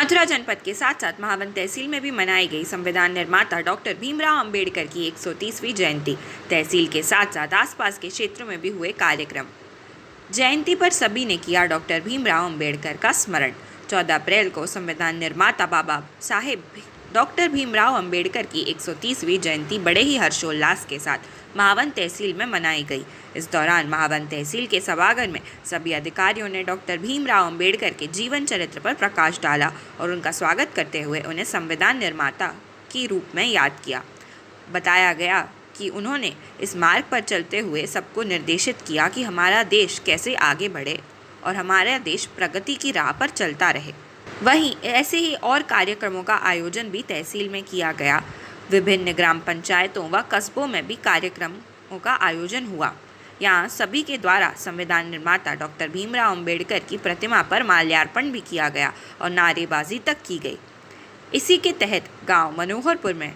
मथुरा जनपद के साथ साथ महावन तहसील में भी मनाई गई संविधान निर्माता डॉक्टर भीमराव अंबेडकर की 130वीं जयंती। तहसील के साथ साथ आसपास के क्षेत्रों में भी हुए कार्यक्रम। जयंती पर सभी ने किया डॉक्टर भीमराव अंबेडकर का स्मरण। 14 अप्रैल को संविधान निर्माता बाबा साहेब डॉक्टर भीमराव अंबेडकर की 130वीं जयंती बड़े ही हर्षोल्लास के साथ महावन तहसील में मनाई गई। इस दौरान महावन तहसील के सभागार में सभी अधिकारियों ने डॉक्टर भीमराव अंबेडकर के जीवन चरित्र पर प्रकाश डाला और उनका स्वागत करते हुए उन्हें संविधान निर्माता के रूप में याद किया। बताया गया कि उन्होंने इस मार्ग पर चलते हुए सबको निर्देशित किया कि हमारा देश कैसे आगे बढ़े और हमारा देश प्रगति की राह पर चलता रहे। वहीं ऐसे ही और कार्यक्रमों का आयोजन भी तहसील में किया गया। विभिन्न ग्राम पंचायतों व कस्बों में भी कार्यक्रमों का आयोजन हुआ। यहाँ सभी के द्वारा संविधान निर्माता डॉक्टर भीमराव अंबेडकर की प्रतिमा पर माल्यार्पण भी किया गया और नारेबाजी तक की गई। इसी के तहत गांव मनोहरपुर में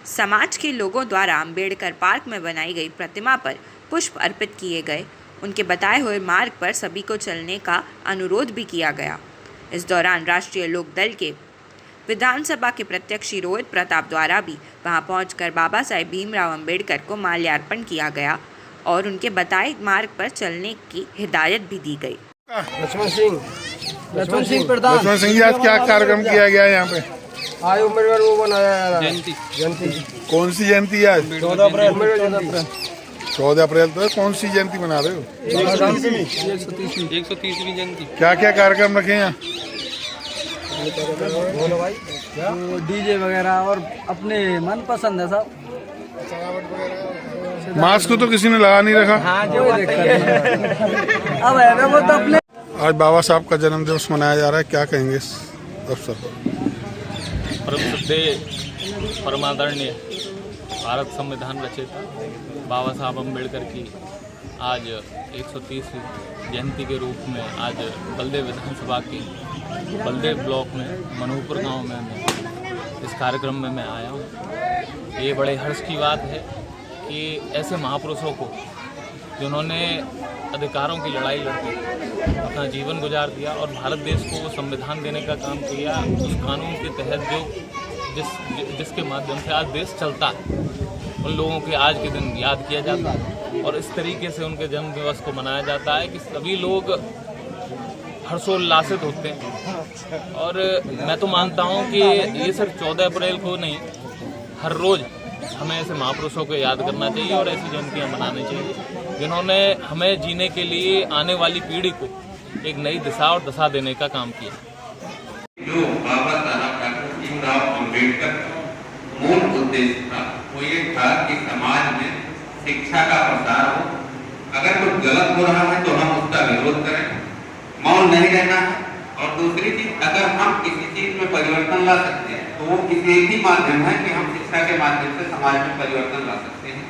समाज के लोगों द्वारा अंबेडकर पार्क में बनाई गई प्रतिमा पर पुष्प अर्पित किए गए। उनके बताए हुए मार्ग पर सभी को चलने का अनुरोध भी किया गया। इस दौरान राष्ट्रीय लोक दल के विधानसभा के प्रत्याशी रोहित प्रताप द्वारा भी वहां पहुंचकर बाबा साहेब भीमराव अंबेडकर को माल्यार्पण किया गया और उनके बताए मार्ग पर चलने की हिदायत भी दी गई। लक्ष्मण सिंह प्रधान। लक्ष्मण सिंह जी, आज क्या कार्यक्रम किया गया यहाँ पे? आज उम्मीदवार वो बनाया जयंती। कौन सी जयंती आज? 14 अप्रैल। 14 अप्रैल तो कौन सी जयंती मना रहे हो? 130वीं जयंती। क्या क्या कार्यक्रम रखे हैं? बोलो भाई। डीजे वगैरह और अपने मन पसंद है सब। मास्क तो किसी ने लगा नहीं रखा। हाँ, जो अब है वो तो अपने। आज बाबा साहब का जन्म दिवस मनाया जा रहा है, क्या कहेंगे इस अवसर पर? परम श्रद्धेय परमादरणीय भारत संविधान रचयिता बाबा साहब अम्बेडकर की आज 130वीं जयंती के रूप में आज बलदेव विधानसभा की बलदेव ब्लॉक में मनोहरपुर गांव में इस कार्यक्रम में मैं आया हूं। ये बड़े हर्ष की बात है कि ऐसे महापुरुषों को जिन्होंने अधिकारों की लड़ाई लड़के अपना जीवन गुजार दिया और भारत देश को वो संविधान देने का काम किया, उस कानून के तहत जो जिसके माध्यम से आज देश चलता है, उन लोगों के आज के दिन याद किया जाता है और इस तरीके से उनके जन्म दिवस को मनाया जाता है कि सभी लोग हर्षोल्लासित होते हैं। और मैं तो मानता हूं कि ये सिर्फ 14 अप्रैल को नहीं, हर रोज़ हमें ऐसे महापुरुषों को याद करना चाहिए और ऐसी जयंतियाँ मनानी चाहिए जिन्होंने हमें जीने के लिए आने वाली पीढ़ी को एक नई दिशा और दशा देने का काम किया। जो बाबा साहब डॉक्टर भीमराव अंबेडकर का मूल उद्देश्य था वो ये था कि समाज में शिक्षा का प्रसार हो। अगर कुछ गलत हो रहा है तो हम उसका विरोध करें, मौन नहीं रहना है। और दूसरी चीज, अगर हम किसी चीज में परिवर्तन ला सकते हैं तो वो किसी एक ही माध्यम है कि हम शिक्षा के माध्यम से समाज में परिवर्तन ला सकते हैं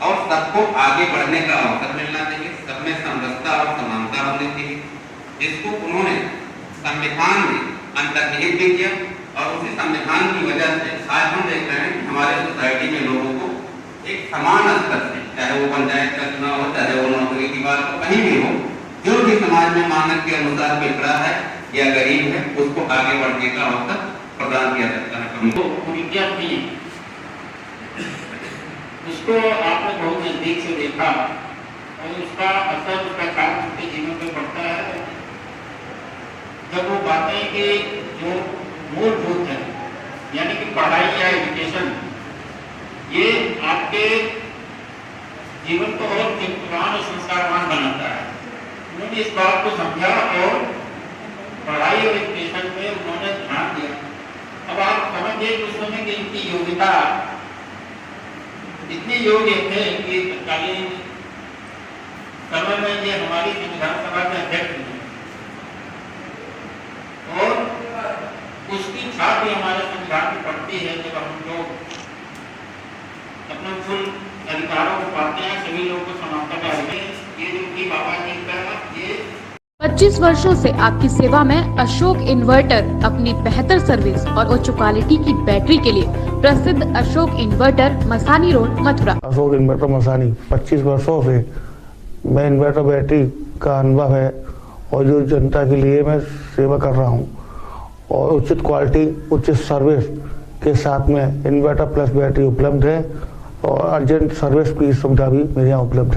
और सबको आगे बढ़ने का अवसर मिलना चाहिए। सब में समरसता और समानता होनी चाहिए, जिसको उन्होंने संविधान में अंतर्निहित भी किया। और उसी संविधान की वजह से आज हम देख रहे हैं कि हमारे सोसाइटी में लोगों को एक समान स्तर से, चाहे वो पंचायत का चुनाव हो, चाहे वो नौकरी की बात हो, कहीं भी हो, जो भी समाज में मानक के अनुसार पिछड़ा है या गरीब है, उसको आगे बढ़ने का अवसर प्रदान किया जाता है। तो विज्ञान उसको आपने बहुत नजदीक से देखा और उसका असर, उसका काम उसके जीवन में पड़ता है। जब वो बातें कि जो मूलभूत है, यानी कि पढ़ाई या एजुकेशन, ये आपके जीवन को और चिंतनवान और संस्कारवान बनाता है। उन्होंने इस बात को समझा और पढ़ाई और एजुकेशन में उन्होंने ध्यान दिया। अब आप समझिए कि उस समय की इनकी योग्यता, इतने योग्य थे कि तत्कालीन समय में ये हमारी विधानसभा के अध्यक्ष थे और उसकी छाप भी हमारे संविधान में पड़ती है। जब हम लोग अपने फुल अधिकारों को पाते हैं, सभी लोगों को समानता का हक है। ये जो कि बाबा जी का ये 25 वर्षों से आपकी सेवा में अशोक इन्वर्टर अपनी बेहतर सर्विस और उच्च क्वालिटी की बैटरी के लिए प्रसिद्ध Ashok inverter, Masani road, Mathura. Ashok inverter Masani 25 वर्षों से मैं इन्वर्टर बैटरी का अनुभव है और जो जनता के लिए मैं सेवा कर रहा हूँ और उचित क्वालिटी, उचित सर्विस के साथ में इन्वर्टर प्लस बैटरी उपलब्ध है और अर्जेंट सर्विस की सुविधा भी मेरे यहाँ उपलब्ध है।